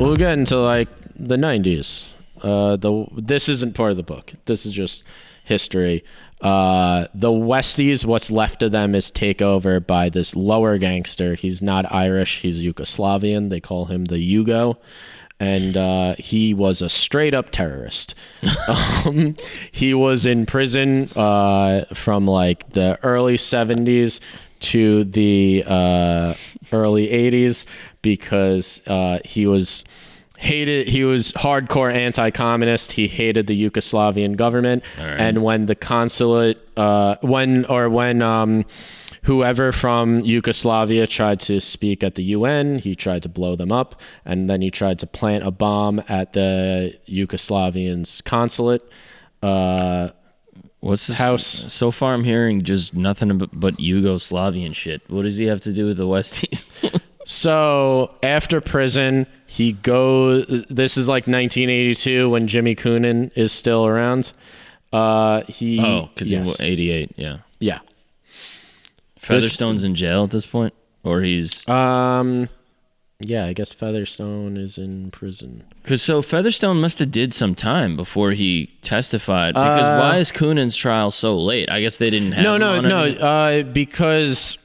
we'll get into like the 90s. This isn't part of the book. This is just history. The Westies, what's left of them is taken over by this lower gangster. He's not Irish. He's Yugoslavian. They call him the Yugo. And he was a straight up terrorist. He was in prison from like the early 70s to the early 80s because he was hated. He was hardcore anti-communist. He hated the Yugoslavian government. Right. And when the consulate, when whoever from Yugoslavia tried to speak at the UN, he tried to blow them up, and then he tried to plant a bomb at the Yugoslavians' consulate. What's this house? So far, I'm hearing just nothing but Yugoslavian shit. What does he have to do with the Westies? So after prison, he goes. This is like 1982 when Jimmy Coonan is still around. Because he's 88. Yeah. Yeah. Featherstone's in jail at this point, or he's. Yeah, I guess Featherstone is in prison. Because so Featherstone must have did some time before he testified. Because why is Coonan's trial so late? I guess they didn't have. No. Because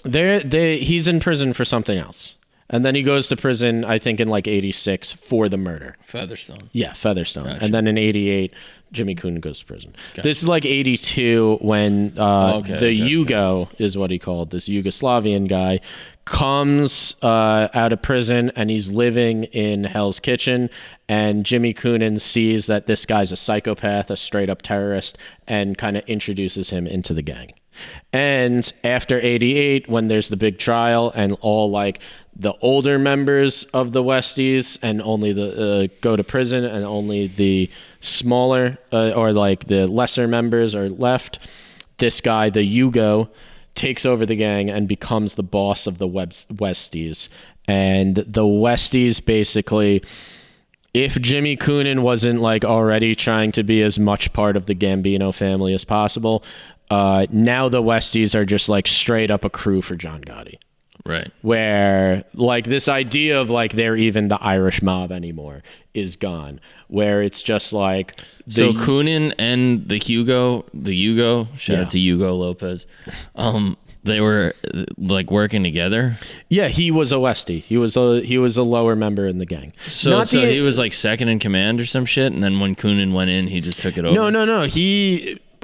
he's in prison for something else, and then he goes to prison. I think in like '86 for the murder. Featherstone. Yeah, Featherstone, Gotcha. And then in '88, Jimmy Coonan goes to prison. Gotcha. This is like '82 when Yugo is what he called this Yugoslavian guy. Comes out of prison and he's living in Hell's Kitchen, and Jimmy Coonan sees that this guy's a psychopath, a straight up terrorist, and kind of introduces him into the gang. And after '88, when there's the big trial and all like the older members of the Westies and only the go to prison and only the smaller or like the lesser members are left, this guy, the Yugo, takes over the gang and becomes the boss of the Westies. And the Westies basically, if Jimmy Coonan wasn't like already trying to be as much part of the Gambino family as possible, now the Westies are just like straight up a crew for John Gotti. Right. Where like this idea of like they're even the Irish mob anymore is gone. Where it's just like so Coonan and the Yugo, shout out to Hugo Lopez, they were like working together. Yeah, he was a Westie. He was a lower member in the gang. So he was like second in command or some shit, and then when Coonan went in, he just took it over. No.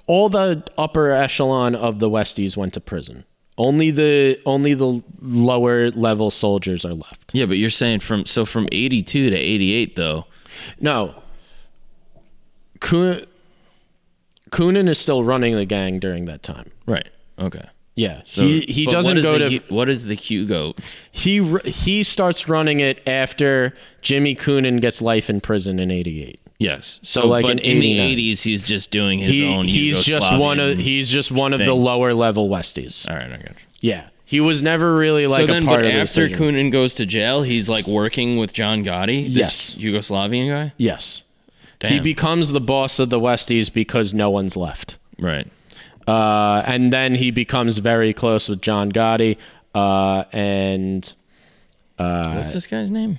All the upper echelon of the Westies went to prison. Only the lower level soldiers are left. Yeah, but you're saying from 82 to 88 though. No. Coonan is still running the gang during that time. Right. Okay. Yeah. So, he doesn't go to. What is the Hugo? He starts running it after Jimmy Coonan gets life in prison in '88. Yes. So like in the 80s, he's just doing his own. He's just one of the lower level Westies. All right, I got you. Yeah. He was never really like a part but of the after decision. Coonan goes to jail, he's like working with John Gotti, this Yugoslavian guy? Yes. Damn. He becomes the boss of the Westies because no one's left. Right. And then he becomes very close with John Gotti. What's this guy's name?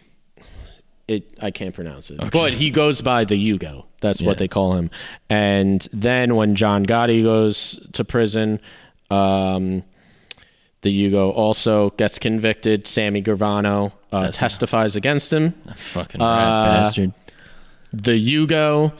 I can't pronounce it. Okay. But he goes by the Yugo. That's what they call him. And then when John Gotti goes to prison, the Yugo also gets convicted. Sammy Gravano testifies against him. That fucking rat bastard. The Yugo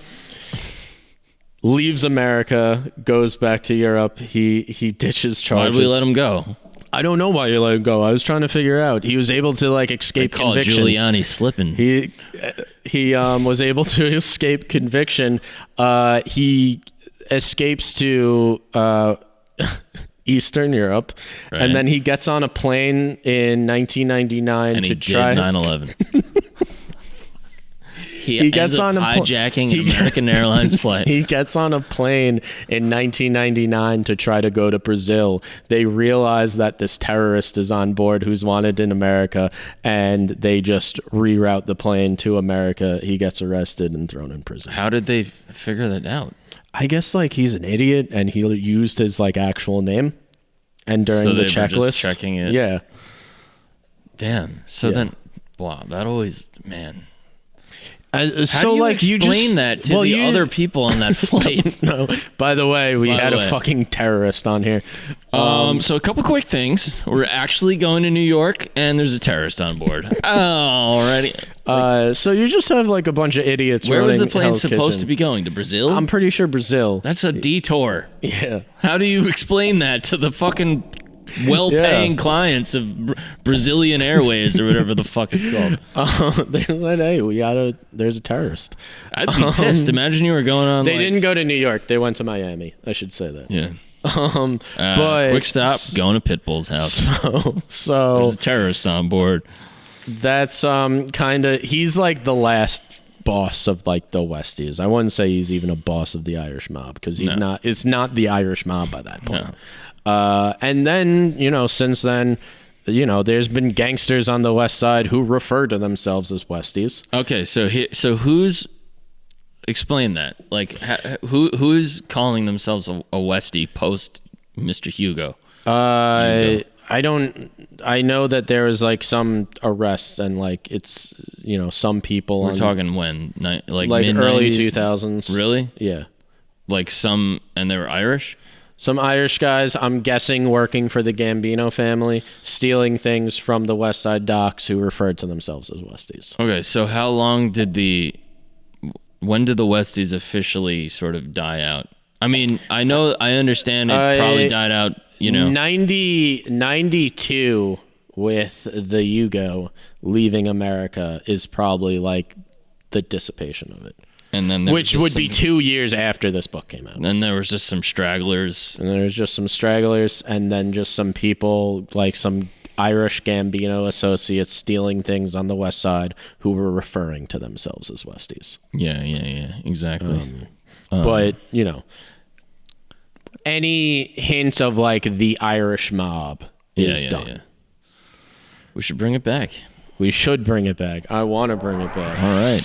leaves America, goes back to Europe. He ditches charges. Why did we let him go? I don't know why you let him go. I was trying to figure out. He was able to like escape conviction. Giuliani slipping. He was able to escape conviction. He escapes to Eastern Europe, right. And then he gets on a plane in 1999 and to try 9/11. He gets on hijacking an American Airlines flight. He gets on a plane in 1999 to try to go to Brazil. They realize that this terrorist is on board who's wanted in America, and they just reroute the plane to America. He gets arrested and thrown in prison. How did they figure that out? I guess like he's an idiot and he used his like actual name, and during the checklist, were just checking it. Yeah. Damn. So then Wow, that always, man. So how do you like explain you just that to the other people on that flight? No. By the way, we had a fucking terrorist on here. So a couple quick things. We're actually going to New York, and there's a terrorist on board. Alrighty. So you just have like a bunch of idiots. Where was the running plane Hell's supposed Kitchen. to be going? To Brazil? I'm pretty sure Brazil. That's a detour. Yeah. How do you explain that to the fucking well-paying clients of Brazilian Airways or whatever the fuck it's called? They said, hey, there's a terrorist. I'd be pissed. Imagine you were going on. They didn't go to New York. They went to Miami. I should say that. Yeah. But quick stop. Going to Pitbull's house. So there's a terrorist on board. That's kind of, he's like the last boss of like the Westies. I wouldn't say he's even a boss of the Irish mob because he's not. It's not the Irish mob by that point. No. And then since then, there's been gangsters on the West Side who refer to themselves as Westies. Okay, so who's explain that? Like who's calling themselves a Westie post Mr. Hugo? I know that there was like some arrests and like it's some people. We're talking when like early 2000s. Really? Yeah. Like some, and they were Irish. Some Irish guys, I'm guessing, working for the Gambino family, stealing things from the West Side docks who referred to themselves as Westies. Okay, so how long when did the Westies officially sort of die out? I mean, I understand it probably died out, 92 with the Yugo leaving America is probably like the dissipation of it. And then which would be 2 years after this book came out. And then there was just some stragglers. And then just some people, like some Irish Gambino associates stealing things on the West Side who were referring to themselves as Westies. Yeah, exactly. But, any hint of like the Irish mob is done. Yeah. We should bring it back. We should bring it back. I want to bring it back. All right.